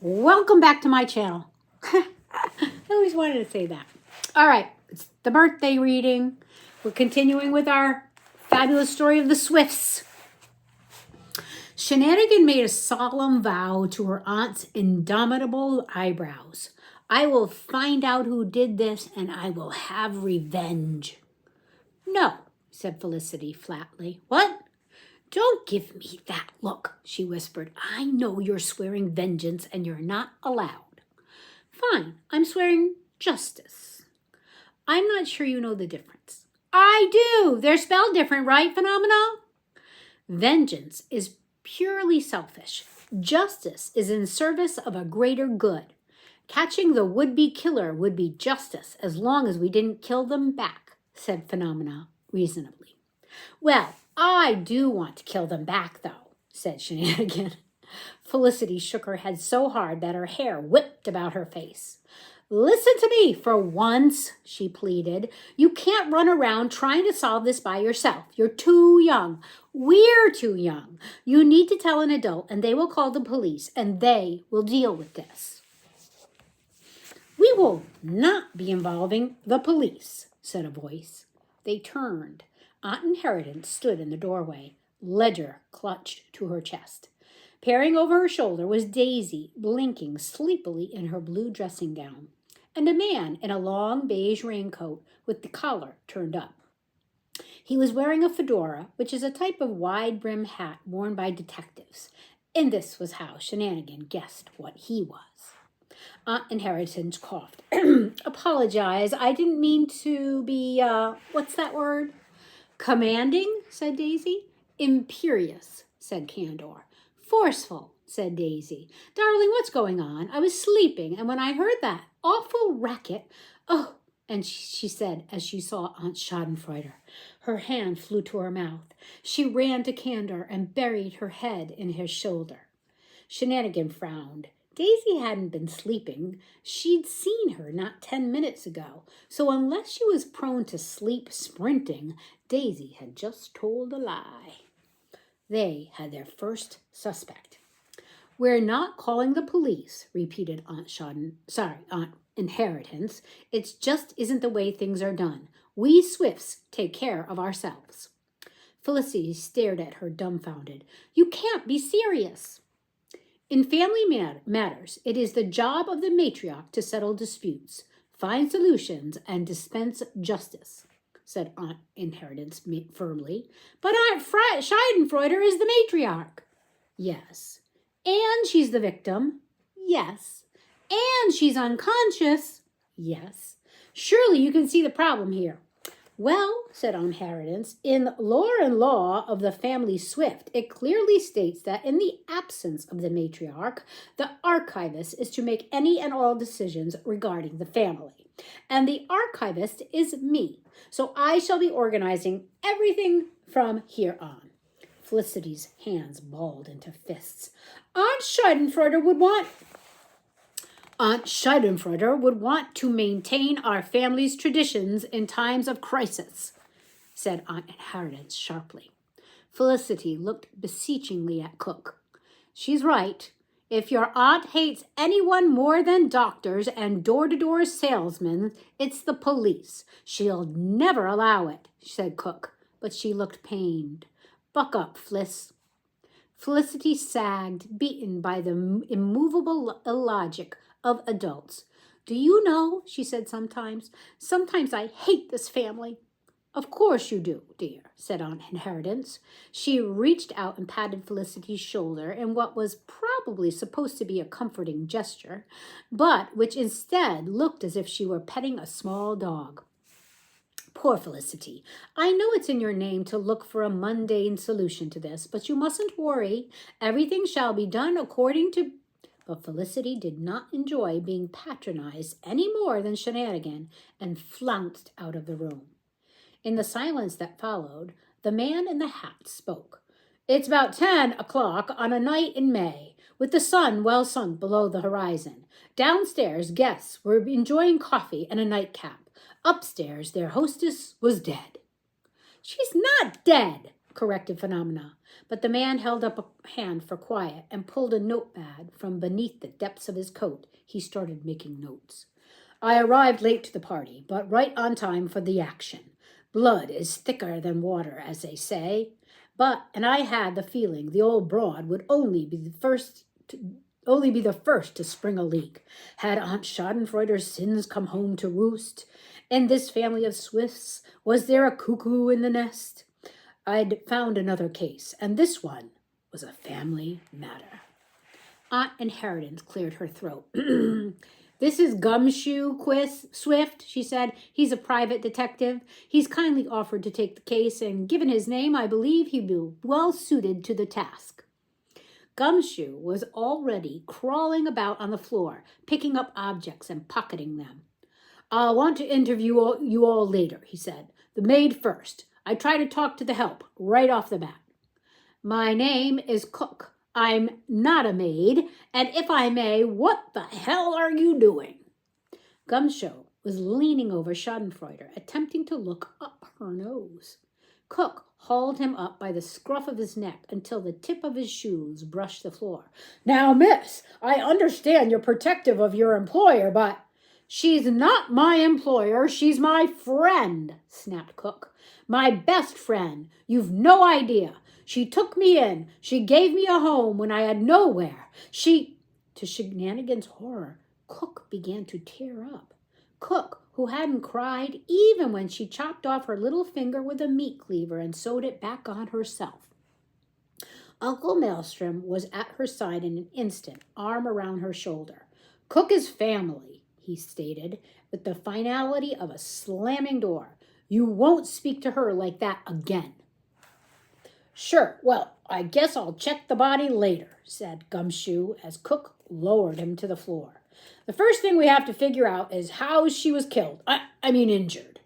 Welcome back to my channel. I always wanted to say that. All right, it's the birthday reading. We're continuing with our fabulous story of the Swifts. Shenanigan made a solemn vow to her aunt's indomitable eyebrows. I will find out who did this and I will have revenge. No, said Felicity flatly. What? Don't give me that look, she whispered. I know you're swearing vengeance and you're not allowed. Fine, I'm swearing justice. I'm not sure you know the difference. I do. They're spelled different, right, Phenomenal? Vengeance is purely selfish. Justice is in service of a greater good. Catching the would-be killer would be justice as long as we didn't kill them back, said Phenomena reasonably. Well, I do want to kill them back, though, said Shenanigan. Felicity shook her head so hard that her hair whipped about her face. Listen to me for once, she pleaded. You can't run around trying to solve this by yourself. You're too young. We're too young. You need to tell an adult, and they will call the police, and they will deal with this. We will not be involving the police, said a voice. They turned. Aunt Inheritance stood in the doorway, ledger clutched to her chest. Peering over her shoulder was Daisy, blinking sleepily in her blue dressing gown, and a man in a long beige raincoat with the collar turned up. He was wearing a fedora, which is a type of wide-brim hat worn by detectives, and this was how Shenanigan guessed what he was. Aunt Inheritance coughed. Apologize, I didn't mean to be, what's that word? Commanding, said Daisy. Imperious, said Candor. Forceful, said Daisy. Darling, what's going on? I was sleeping, and when I heard that awful racket, oh, and she said as she saw Aunt Schadenfreude. Her hand flew to her mouth. She ran to Candor and buried her head in his shoulder. Shenanigan frowned. Daisy hadn't been sleeping. She'd seen her not 10 minutes ago, so unless she was prone to sleep sprinting, Daisy had just told a lie. They had their first suspect. We're not calling the police, repeated Aunt Inheritance. It just isn't the way things are done. We Swifts take care of ourselves. Felicity stared at her dumbfounded. You can't be serious. In family matters, it is the job of the matriarch to settle disputes, find solutions, and dispense justice, said Aunt Inheritance firmly. But Aunt Schadenfreude is the matriarch. Yes. And she's the victim. Yes. And she's unconscious. Yes. Surely you can see the problem here. Well, said Aunt Inheritance, in Lore and Law of the family Swift, it clearly states that in the absence of the matriarch, the archivist is to make any and all decisions regarding the family. And the archivist is me, so I shall be organizing everything from here on. Felicity's hands balled into fists. Aunt Schadenfreude would want to maintain our family's traditions in times of crisis, said Aunt Inheritance sharply. Felicity looked beseechingly at Cook. She's right. If your aunt hates anyone more than doctors and door-to-door salesmen, it's the police. She'll never allow it, said Cook, but she looked pained. Buck up, Fliss. Felicity sagged, beaten by the immovable illogic of adults. Do you know, she said sometimes I hate this family. Of course you do, dear, said Aunt Inheritance. She reached out and patted Felicity's shoulder in what was probably supposed to be a comforting gesture, but which instead looked as if she were petting a small dog. Poor Felicity. I know it's in your name to look for a mundane solution to this, but you mustn't worry. Everything shall be done according to... But Felicity did not enjoy being patronized any more than Shenanigan and flounced out of the room. In the silence that followed, the man in the hat spoke. It's about 10 o'clock on a night in May, with the sun well sunk below the horizon. Downstairs, guests were enjoying coffee and a nightcap. Upstairs, their hostess was dead. She's not dead, corrected Phenomena. But the man held up a hand for quiet and pulled a notepad from beneath the depths of his coat. He started making notes. I arrived late to the party, but right on time for the action. Blood is thicker than water, as they say. And I had the feeling the old broad would only be the first to spring a leak. Had Aunt Schadenfreude's sins come home to roost? In this family of Swifts, was there a cuckoo in the nest? I'd found another case, and this one was a family matter. Aunt Inheritance cleared her throat. This is Gumshoe Swift, she said. He's a private detective. He's kindly offered to take the case, and given his name, I believe he'd be well suited to the task. Gumshoe was already crawling about on the floor, picking up objects and pocketing them. I'll want to interview you all later, he said. The maid first. I try to talk to the help right off the bat. My name is Cook. I'm not a maid, and if I may, what the hell are you doing? Gumshoe was leaning over Schadenfreude, attempting to look up her nose. Cook hauled him up by the scruff of his neck until the tip of his shoes brushed the floor. Now, miss, I understand you're protective of your employer, but... She's not my employer, she's my friend, snapped Cook. My best friend. You've no idea. She took me in. She gave me a home when I had nowhere. To Shenanigan's horror, Cook began to tear up. Cook, who hadn't cried even when she chopped off her little finger with a meat cleaver and sewed it back on herself. Uncle Maelstrom was at her side in an instant, arm around her shoulder. Cook is family, he stated, with the finality of a slamming door. You won't speak to her like that again. Sure, well, I guess I'll check the body later, said Gumshoe as Cook lowered him to the floor. The first thing we have to figure out is how she was killed. I mean injured.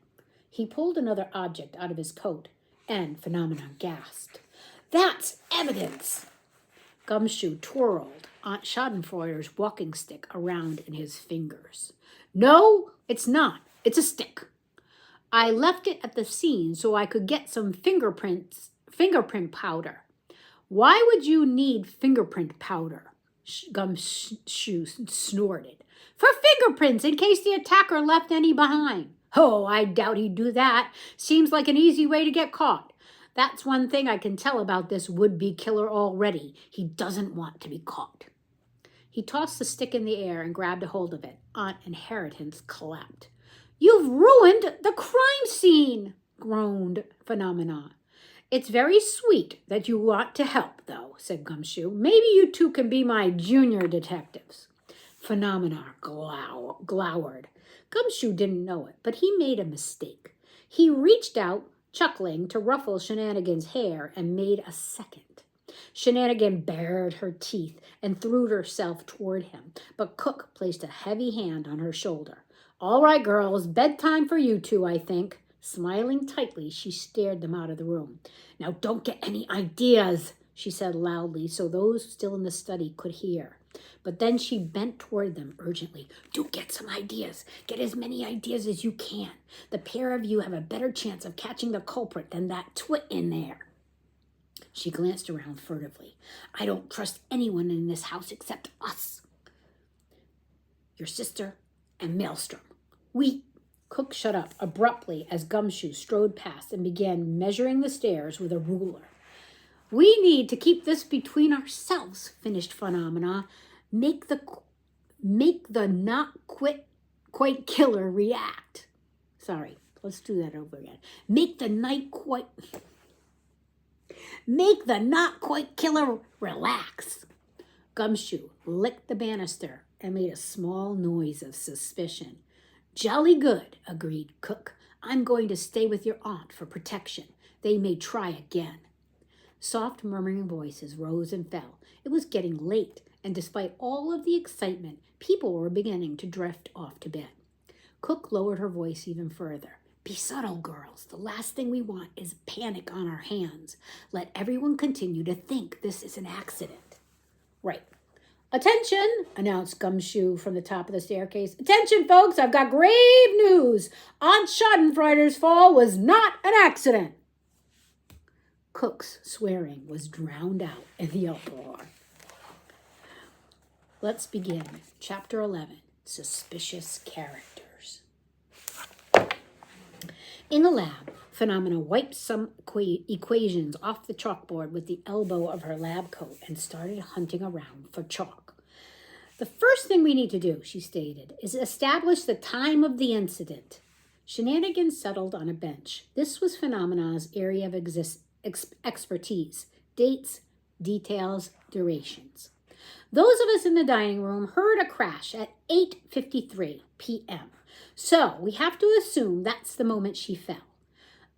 He pulled another object out of his coat, and Phenomena gasped. That's evidence! Gumshoe twirled Aunt Schadenfreude's walking stick around in his fingers. No, it's not. It's a stick. I left it at the scene so I could get some fingerprint powder. Why would you need fingerprint powder? Gumshoe snorted. For fingerprints, in case the attacker left any behind. Oh, I doubt he'd do that. Seems like an easy way to get caught. That's one thing I can tell about this would-be killer already. He doesn't want to be caught. He tossed the stick in the air and grabbed a hold of it. Aunt Inheritance clapped. You've ruined the crime scene, groaned Phenomena. It's very sweet that you want to help, though, said Gumshoe. Maybe you two can be my junior detectives. Phenomena glowered. Gumshoe didn't know it, but he made a mistake. He reached out, chuckling, to ruffle Shenanigan's hair and made a second. Shenanigan bared her teeth and threw herself toward him, but Cook placed a heavy hand on her shoulder. All right, girls, bedtime for you two, I think. Smiling tightly, she stared them out of the room. Now don't get any ideas, she said loudly so those still in the study could hear. But then she bent toward them urgently. Do get some ideas. Get as many ideas as you can. The pair of you have a better chance of catching the culprit than that twit in there. She glanced around furtively. I don't trust anyone in this house except us. Your sister and Maelstrom. Cook shut up abruptly as Gumshoe strode past and began measuring the stairs with a ruler. We need to keep this between ourselves, finished Phenomena. Make the not quite killer react. Sorry, let's do that over again. Make the not quite killer relax. Gumshoe licked the banister and made a small noise of suspicion. Jolly good, agreed Cook. I'm going to stay with your aunt for protection. They may try again. Soft murmuring voices rose and fell. It was getting late, and despite all of the excitement, people were beginning to drift off to bed. Cook lowered her voice even further. Be subtle, girls. The last thing we want is panic on our hands. Let everyone continue to think this is an accident. Right. Attention, announced Gumshoe from the top of the staircase. Attention, folks, I've got grave news. Aunt Schadenfreude's fall was not an accident. Cook's swearing was drowned out in the uproar. Let's begin. Chapter 11, Suspicious Characters. In the lab, Phenomena wiped some equations off the chalkboard with the elbow of her lab coat and started hunting around for chalk. The first thing we need to do, she stated, is establish the time of the incident. Shenanigans settled on a bench. This was Phenomena's area of expertise. Dates, details, durations. Those of us in the dining room heard a crash at 8:53 p.m. So we have to assume that's the moment she fell.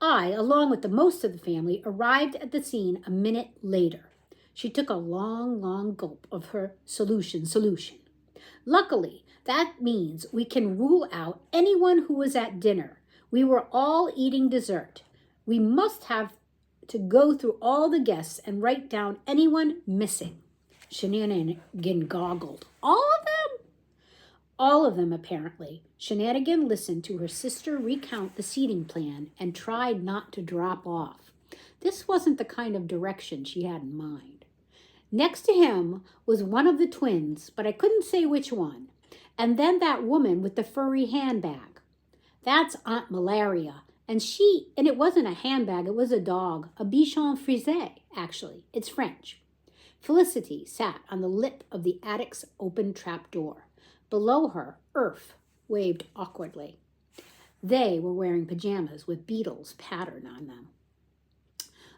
I, along with the most of the family, arrived at the scene a minute later. She took a long gulp of her solution. Luckily, that means we can rule out anyone who was at dinner. We were all eating dessert. We must have to go through all the guests and write down anyone missing. Shenanigan goggled. All of them? All of them, apparently. Shenanigan listened to her sister recount the seating plan and tried not to drop off. This wasn't the kind of direction she had in mind. Next to him was one of the twins, but I couldn't say which one. And then that woman with the furry handbag. That's Aunt Malaria. And it wasn't a handbag, it was a dog. A bichon frisé, actually. It's French. Felicity sat on the lip of the attic's open trapdoor. Below her, Earth waved awkwardly. They were wearing pajamas with beetles patterned on them.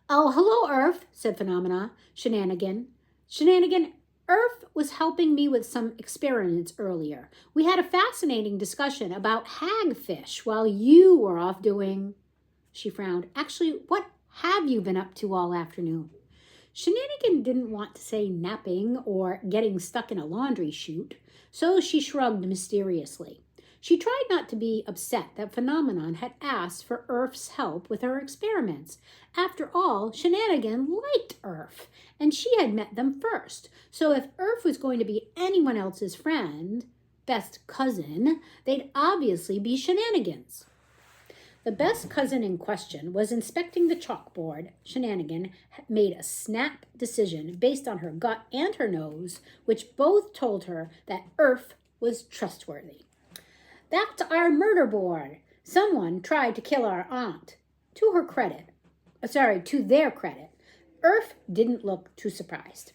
Oh, hello, Earth, said Phenomena. Shenanigan, Earth was helping me with some experiments earlier. We had a fascinating discussion about hagfish while you were off doing... She frowned. Actually, what have you been up to all afternoon? Shenanigan didn't want to say napping or getting stuck in a laundry chute, so she shrugged mysteriously. She tried not to be upset that Phenomenon had asked for Earth's help with her experiments. After all, Shenanigan liked Earth, and she had met them first. So if Earth was going to be anyone else's friend, best cousin, they'd obviously be Shenanigans. The best cousin in question was inspecting the chalkboard. Shenanigan made a snap decision based on her gut and her nose, which both told her that Earth was trustworthy. That's our murder board. Someone tried to kill our aunt. To their credit, Earth didn't look too surprised.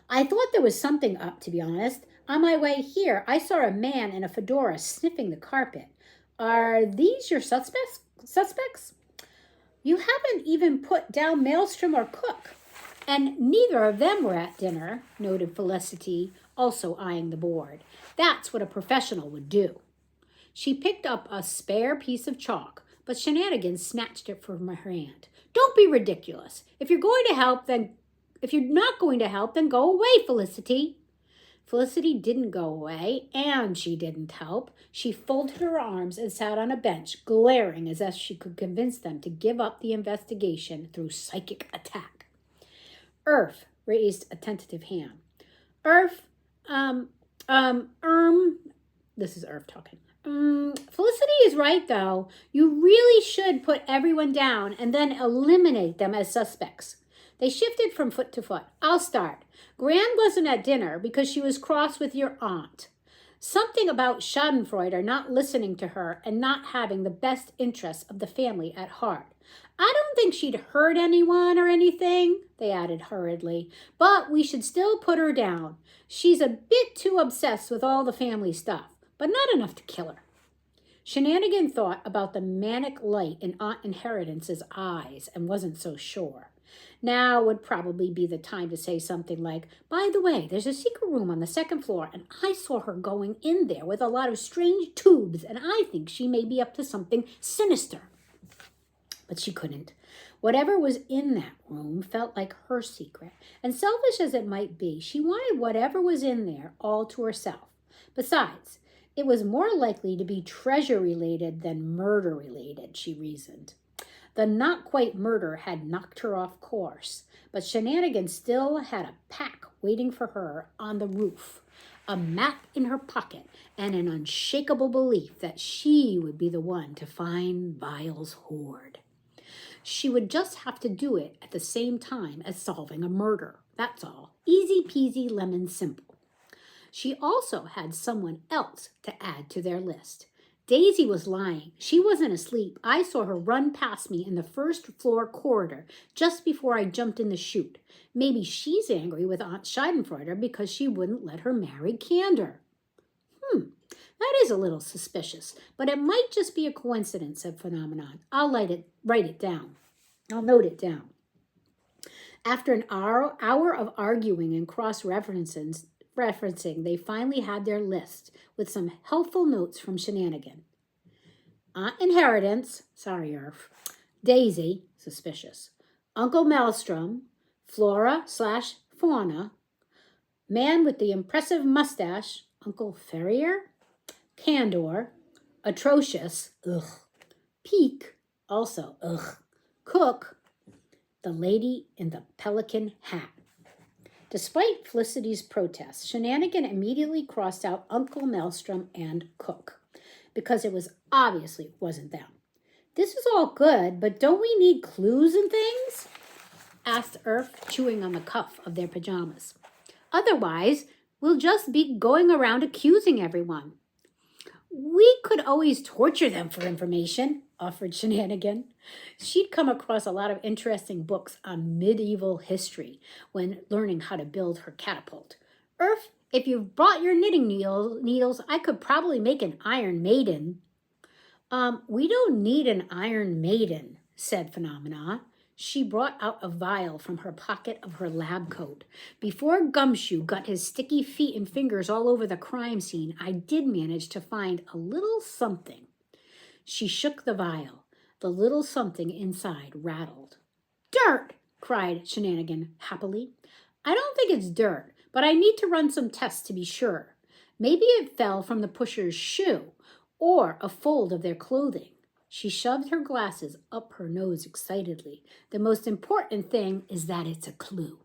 I thought there was something up, to be honest. On my way here, I saw a man in a fedora sniffing the carpet. Are these your suspects? You haven't even put down Maelstrom or Cook. And neither of them were at dinner, noted Felicity, also eyeing the board. That's what a professional would do. She picked up a spare piece of chalk, but Shenanigan snatched it from her hand. Don't be ridiculous. If you're not going to help, then go away, Felicity. Felicity didn't go away, and she didn't help. She folded her arms and sat on a bench, glaring as if she could convince them to give up the investigation through psychic attack. Earth raised a tentative hand. This is Earth talking. Felicity is right, though. You really should put everyone down and then eliminate them as suspects. They shifted from foot to foot. I'll start. Gran wasn't at dinner because she was cross with your aunt. Something about Schadenfreude not listening to her and not having the best interests of the family at heart. I don't think she'd hurt anyone or anything, they added hurriedly, but we should still put her down. She's a bit too obsessed with all the family stuff, but not enough to kill her. Shenanigan thought about the manic light in Aunt Inheritance's eyes and wasn't so sure. Now would probably be the time to say something like, by the way, there's a secret room on the second floor, and I saw her going in there with a lot of strange tubes, and I think she may be up to something sinister. But she couldn't. Whatever was in that room felt like her secret, and selfish as it might be, she wanted whatever was in there all to herself. Besides, it was more likely to be treasure-related than murder-related, she reasoned. The not-quite-murder had knocked her off course, but Shenanigan still had a pack waiting for her on the roof, a map in her pocket, and an unshakable belief that she would be the one to find Vile's hoard. She would just have to do it at the same time as solving a murder. That's all. Easy peasy lemon simple. She also had someone else to add to their list. Daisy was lying. She wasn't asleep. I saw her run past me in the first floor corridor just before I jumped in the chute. Maybe she's angry with Aunt Schadenfreude because she wouldn't let her marry Candor. That is a little suspicious, but it might just be a coincidence, said Phenomenon. I'll write it down. I'll note it down. After an hour of arguing and cross-referencing, they finally had their list with some helpful notes from Shenanigan. Aunt Inheritance, sorry, Irf. Daisy, suspicious. Uncle Maelstrom, Flora/Fauna. Man with the impressive mustache, Uncle Ferrier. Candor, atrocious, ugh. Peak, also, ugh. Cook, the lady in the pelican hat. Despite Felicity's protests, Shenanigan immediately crossed out Uncle Maelstrom and Cook because it was obviously wasn't them. This is all good, but don't we need clues and things? Asked Irf, chewing on the cuff of their pajamas. Otherwise, we'll just be going around accusing everyone. We could always torture them for information, offered Shenanigan. She'd come across a lot of interesting books on medieval history when learning how to build her catapult. Irf, if you've brought your knitting needles, I could probably make an Iron Maiden. We don't need an Iron Maiden, said Phenomena. She brought out a vial from her pocket of her lab coat. Before Gumshoe got his sticky feet and fingers all over the crime scene, I did manage to find a little something. She shook the vial. The little something inside rattled. Dirt! Cried Shenanigan happily. I don't think it's dirt, but I need to run some tests to be sure. Maybe it fell from the pusher's shoe or a fold of their clothing. She shoved her glasses up her nose excitedly. The most important thing is that it's a clue.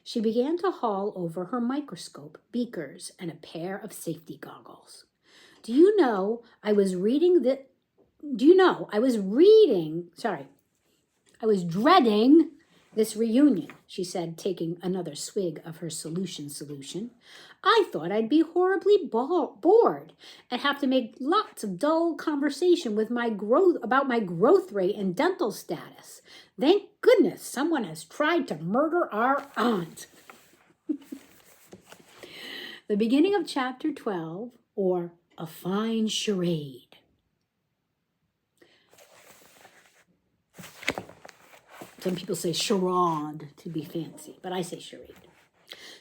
She began to haul over her microscope, beakers, and a pair of safety goggles. I was dreading this reunion, she said, taking another swig of her solution. I thought I'd be horribly bored and have to make lots of dull conversation with about my growth rate and dental status. Thank goodness someone has tried to murder our aunt. The beginning of chapter 12, or A Fine Charade. Some people say charade to be fancy, but I say charade.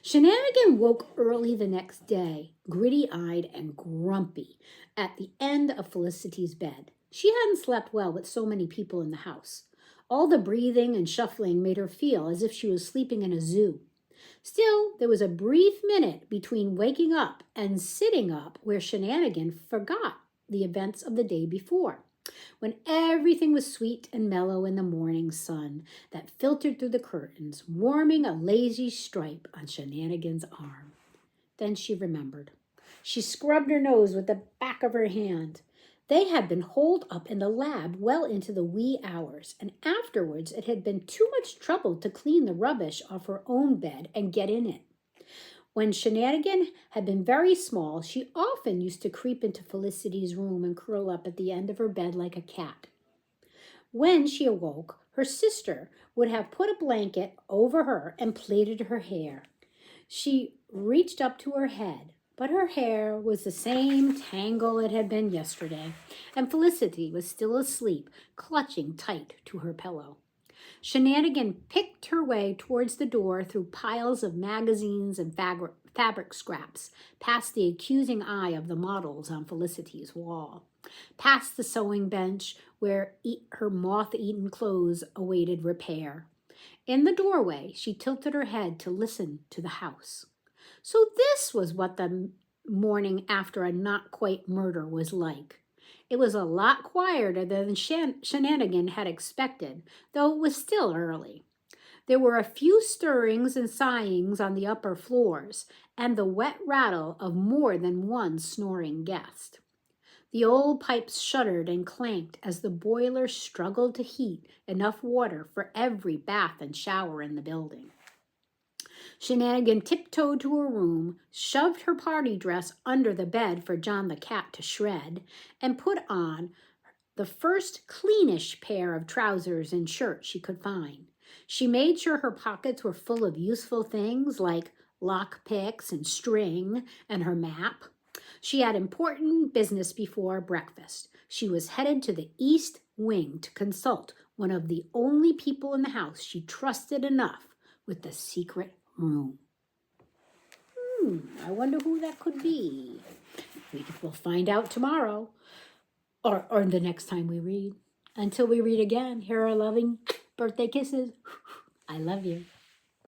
Shenanigan woke early the next day, gritty-eyed and grumpy, at the end of Felicity's bed. She hadn't slept well with so many people in the house. All the breathing and shuffling made her feel as if she was sleeping in a zoo. Still, there was a brief minute between waking up and sitting up where Shenanigan forgot the events of the day before, when everything was sweet and mellow in the morning sun that filtered through the curtains, warming a lazy stripe on Shenanigan's arm. Then she remembered. She scrubbed her nose with the back of her hand. They had been holed up in the lab well into the wee hours, and afterwards it had been too much trouble to clean the rubbish off her own bed and get in it. When Shenanigan had been very small, she often used to creep into Felicity's room and curl up at the end of her bed like a cat. When she awoke, her sister would have put a blanket over her and plaited her hair. She reached up to her head, but her hair was the same tangle it had been yesterday, and Felicity was still asleep, clutching tight to her pillow. Shenanigan picked her way towards the door through piles of magazines and fabric scraps, past the accusing eye of the models on Felicity's wall, past the sewing bench where her moth-eaten clothes awaited repair. In the doorway, she tilted her head to listen to the house. So this was what the morning after a not-quite murder was like. It was a lot quieter than Shenanigan had expected, though it was still early. There were a few stirrings and sighings on the upper floors, and the wet rattle of more than one snoring guest. The old pipes shuddered and clanked as the boiler struggled to heat enough water for every bath and shower in the building. Shenanigan tiptoed to her room, shoved her party dress under the bed for John the cat to shred, and put on the first cleanish pair of trousers and shirt she could find. She made sure her pockets were full of useful things like lock picks and string and her map. She had important business before breakfast. She was headed to the East Wing to consult one of the only people in the house she trusted enough with the secret room. I wonder who that could be. We'll find out tomorrow or the next time we read. Until we read again, here are loving birthday kisses. I love you.